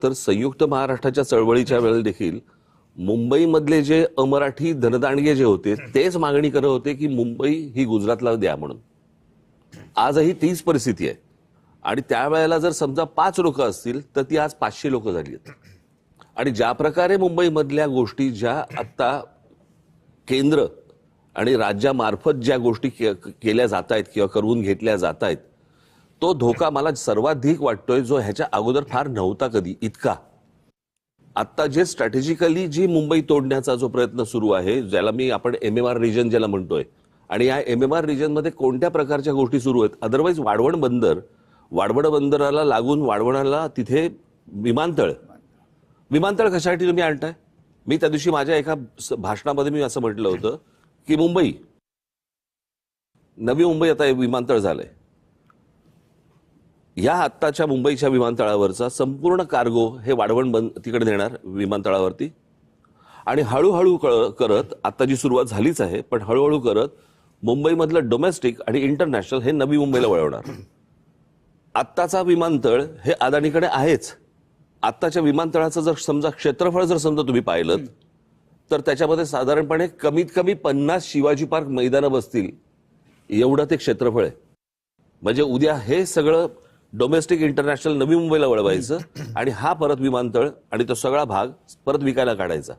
तर संयुक्त महाराष्ट्राच्या चळवळीच्या वेळेला देखील मुंबईमधले जे अमराठी धनदांडगे जे होते तेच मागणी करत होते की मुंबई ही गुजरातला द्या म्हणून. आजही तीच परिस्थिती आहे. आणि त्यावेळेला जर समजा 5 लोक असतील तर ती आज 500 लोक झाली आहेत. आणि ज्या प्रकारे मुंबईमधल्या गोष्टी ज्या आता केंद्र आणि राज्यामार्फत ज्या गोष्टी केल्या जात आहेत किंवा करून घेतल्या जात आहेत, तो धोका मला सर्वाधिक वाटतोय जो ह्याच्या अगोदर फार नव्हता कधी इतका. आता जे स्ट्रॅटेजिकली जी मुंबई तोडण्याचा जो प्रयत्न सुरू आहे, ज्याला मी आपण MMR रिजन ज्याला म्हणतोय, आणि या MMR रिजन मध्ये कोणत्या प्रकारच्या गोष्टी सुरू आहेत. अदरवाईज वाढवण बंदराला लागून वाढवणाला तिथे विमानतळ कशासाठी तुम्ही आणताय. मी त्या दिवशी माझ्या एका भाषणामध्ये मी असं म्हटलं होतं की नवी मुंबई आता विमानतळ झालंय. या आत्ताच्या मुंबईच्या विमानतळावरचा संपूर्ण कार्गो हे वाढवण तिकडे नेणार विमानतळावरती. आणि हळूहळू करत आता जी सुरुवात झालीच आहे, पण हळूहळू करत मुंबईमधलं डोमेस्टिक आणि इंटरनॅशनल हे नवी मुंबईला वळवणार. आत्ताचा विमानतळ हे अदानीकडे आहेच. आत्ताच्या विमानतळाचं जर समजा क्षेत्रफळ जर समजा तुम्ही पाहिलं तर त्याच्यामध्ये साधारणपणे कमीत कमी 50 शिवाजी पार्क मैदानं बसतील एवढं ते क्षेत्रफळ आहे. म्हणजे उद्या हे सगळं डोमेस्टिक इंटरनॅशनल नवी मुंबईला वळवायचं आणि हा परत विमानतळ आणि तो सगळा भाग परत विकायला काढायचा.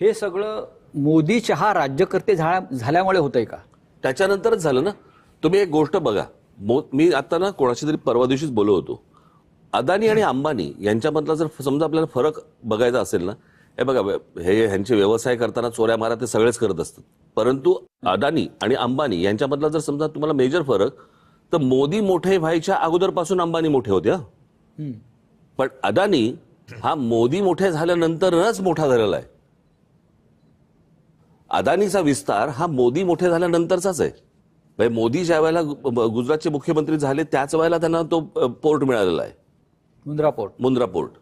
हे सगळं मोदी चहा राज्यकर्ते झाल्यामुळे होतंय का? त्याच्यानंतरच झालं ना. तुम्ही एक गोष्ट बघा, मी आता ना कोणाशी तरी परवा दिवशीच बोलत होतो. अदानी आणि अंबानी यांच्यामधला जर समजा आपल्याला फरक बघायचा असेल ना, हे बघा, हे ह्यांचे व्यवसाय करताना चोऱ्या मारा ते सगळेच करत असतात, परंतु अदानी आणि अंबानी यांच्यामधला जर समजा तुम्हाला मेजर फरक, तर मोदी मोठे व्हायच्या अगोदरपासून अंबानी मोठे होते. पण अदानी हा मोदी मोठे झाल्यानंतरच मोठा झालेला आहे. अदानीचा विस्तार हा मोदी मोठे झाल्यानंतरचाच आहे. मोदी ज्या वेळेला गुजरातचे मुख्यमंत्री झाले त्याच वेळेला त्यांना तो पोर्ट मिळालेला आहे, मुंद्रा पोर्ट.